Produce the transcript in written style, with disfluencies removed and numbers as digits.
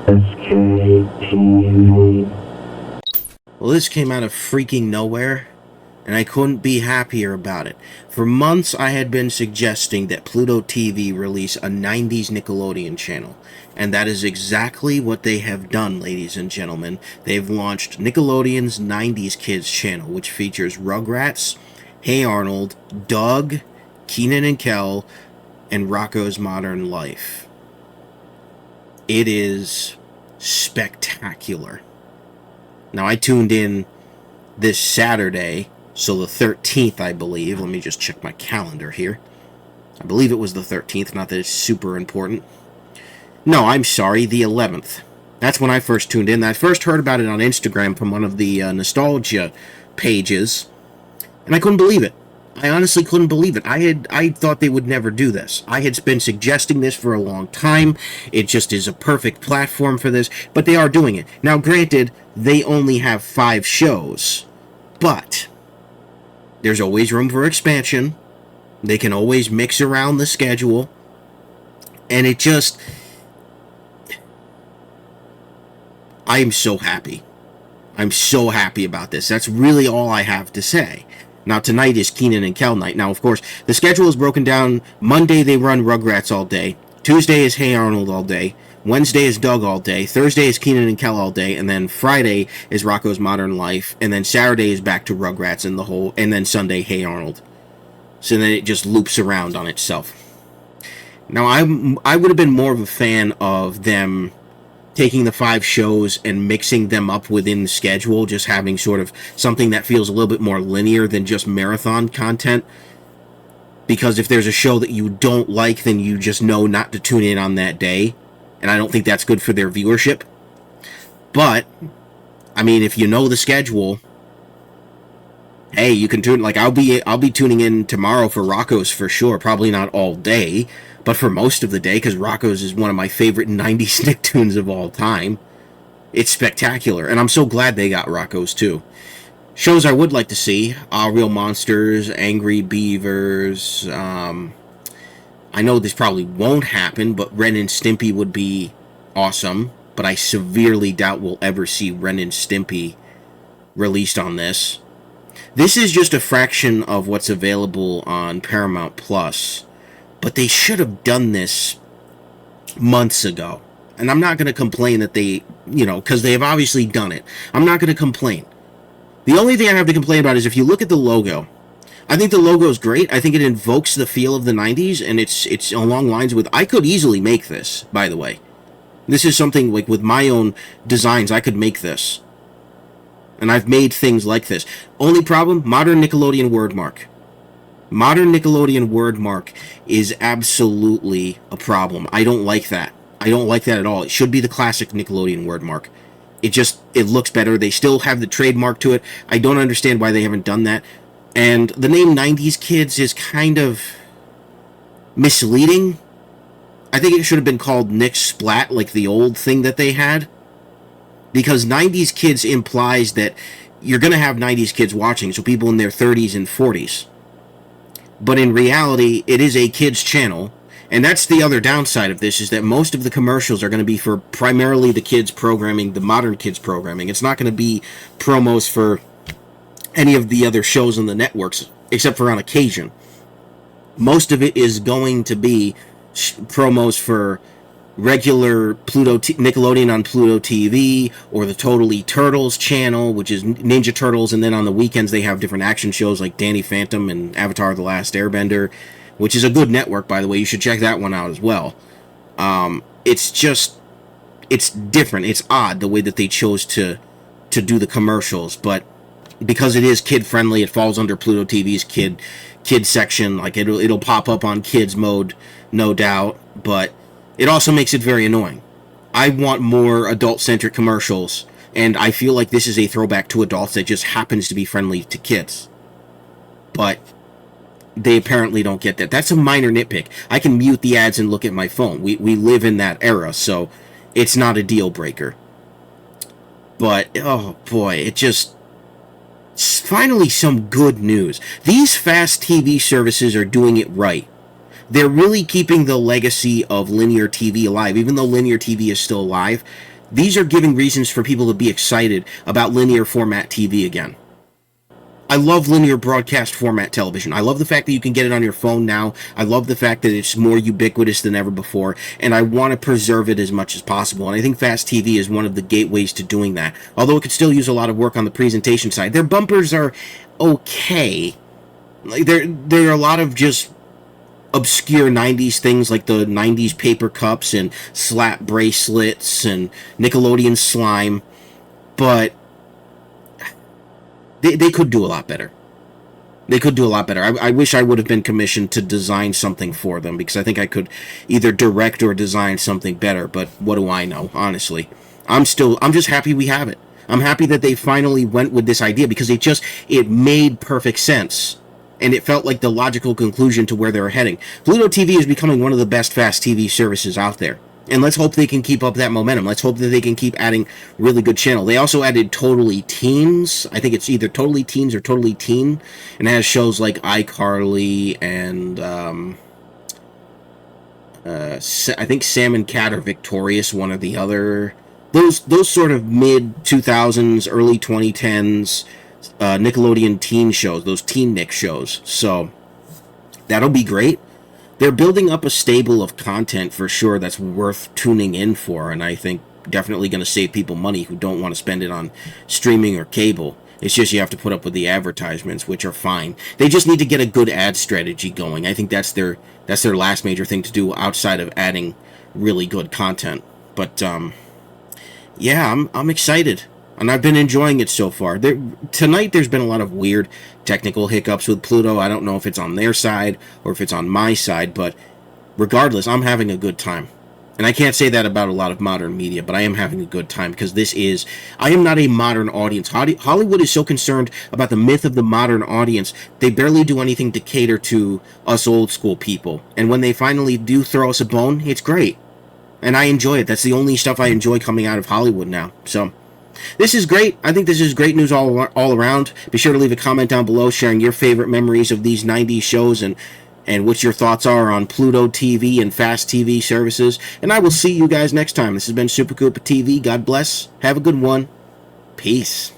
Well, this came out of freaking nowhere, and I couldn't be happier about it. For months, I had been suggesting that Pluto TV release a 90s Nickelodeon channel, and that is exactly what they have done, ladies and gentlemen. They've launched Nickelodeon's 90s Kids channel, which features Rugrats, Hey Arnold, Doug, Keenan and Kel, and Rocko's Modern Life. It is spectacular. Now, I tuned in this Saturday, so the 13th, I believe. Let me just check my calendar here. I believe it was the 13th, not that it's super important. No, I'm sorry, the 11th. That's when I first tuned in. I first heard about it on Instagram from one of the nostalgia pages, and I couldn't believe it. I honestly couldn't believe it. I thought they would never do this. I had been suggesting this for a long time. It just is a perfect platform for this, but they are doing it. Now, granted, they only have 5 shows, but there's always room for expansion. They can always mix around the schedule, and it just... I'm so happy. I'm so happy about this. That's really all I have to say. Now, tonight is Keenan and Kel night. Now, of course, the schedule is broken down. Monday, they run Rugrats all day. Tuesday is Hey Arnold all day. Wednesday is Doug all day. Thursday is Keenan and Kel all day. And then Friday is Rocko's Modern Life. And then Saturday is back to Rugrats and then Sunday, Hey Arnold. So then it just loops around on itself. Now, I would have been more of a fan of them taking the 5 shows and mixing them up within the schedule, just having sort of something that feels a little bit more linear than just marathon content. Because if there's a show that you don't like, then you just know not to tune in on that day. And I don't think that's good for their viewership. But, I mean, if you know the schedule, hey, you can tune... Like, I'll be tuning in tomorrow for Rocko's for sure. Probably not all day, but for most of the day, because Rocko's is one of my favorite 90s Nicktoons of all time. It's spectacular, and I'm so glad they got Rocko's, too. Shows I would like to see, Real Monsters, Angry Beavers, I know this probably won't happen, but Ren and Stimpy would be awesome, but I severely doubt we'll ever see Ren and Stimpy released on this. This is just a fraction of what's available on Paramount Plus. But they should have done this months ago. And I'm not going to complain that they, because they have obviously done it. I'm not going to complain. The only thing I have to complain about is if you look at the logo. I think the logo is great. I think it invokes the feel of the 90s, and it's along lines with... I could easily make this, by the way. This is something, like, with my own designs, I could make this. And I've made things like this. Only problem, modern Nickelodeon wordmark. Modern Nickelodeon wordmark is absolutely a problem. I don't like that. I don't like that at all. It should be the classic Nickelodeon wordmark. It looks better. They still have the trademark to it. I don't understand why they haven't done that. And the name 90s Kids is kind of misleading. I think it should have been called Nick Splat, like the old thing that they had. Because 90s Kids implies that you're going to have 90s kids watching, so people in their 30s and 40s. But in reality, it is a kids channel, and that's the other downside of this, is that most of the commercials are going to be for primarily the kids programming, the modern kids programming. It's not going to be promos for any of the other shows on the networks, except for on occasion. Most of it is going to be promos for regular Nickelodeon on Pluto TV, or the Totally Turtles channel, which is Ninja Turtles, and then on the weekends they have different action shows like Danny Phantom and Avatar The Last Airbender, which is a good network, by the way. You should check that one out as well. It's different. It's odd the way that they chose to do the commercials, but because it is kid-friendly, it falls under Pluto TV's kid section. Like, it'll pop up on kids mode, no doubt, but it also makes it very annoying. I want more adult-centric commercials, and I feel like this is a throwback to adults that just happens to be friendly to kids. But they apparently don't get that. That's a minor nitpick. I can mute the ads and look at my phone. We live in that era, so it's not a deal breaker. But, oh boy, it just... Finally, some good news. These fast TV services are doing it right. They're really keeping the legacy of linear TV alive. Even though linear TV is still alive, These are giving reasons for people to be excited about linear format TV again. I love linear broadcast format television. I love the fact that you can get it on your phone now. I love the fact that it's more ubiquitous than ever before, and I want to preserve it as much as possible. And I think fast TV is one of the gateways to doing that. Although it could still use a lot of work on the presentation side. Their bumpers are okay. Like there are a lot of just obscure 90s things like the 90s paper cups and slap bracelets and Nickelodeon slime, but they could do a lot better. They could do a lot better. I wish I would have been commissioned to design something for them, because I think I could either direct or design something better, but what do I know, honestly. I'm just happy we have it. I'm happy that they finally went with this idea, because it made perfect sense. And it felt like the logical conclusion to where they were heading. Pluto TV is becoming one of the best fast TV services out there. And let's hope they can keep up that momentum. Let's hope that they can keep adding really good channel. They also added Totally Teens. I think it's either Totally Teens or Totally Teen. And it has shows like iCarly and I think Sam and Cat are Victorious, one or the other. Those sort of mid-2000s, early 2010s Nickelodeon teen shows, those Teen Nick shows. So that'll be great. They're building up a stable of content for sure that's worth tuning in for, and I think definitely going to save people money who don't want to spend it on streaming or cable. It's just you have to put up with the advertisements, which are fine. They just need to get a good ad strategy going. I think that's their last major thing to do outside of adding really good content. But yeah, I'm excited. And I've been enjoying it so far. Tonight, there's been a lot of weird technical hiccups with Pluto. I don't know if it's on their side or if it's on my side, but regardless, I'm having a good time. And I can't say that about a lot of modern media, but I am having a good time, because I am not a modern audience. Hollywood is so concerned about the myth of the modern audience, they barely do anything to cater to us old school people. And when they finally do throw us a bone, it's great. And I enjoy it. That's the only stuff I enjoy coming out of Hollywood now. So this is great. I think this is great news all around. Be sure to leave a comment down below sharing your favorite memories of these 90s shows and what your thoughts are on Pluto TV and Fast TV services. And I will see you guys next time. This has been Super Koopa TV. God bless. Have a good one. Peace.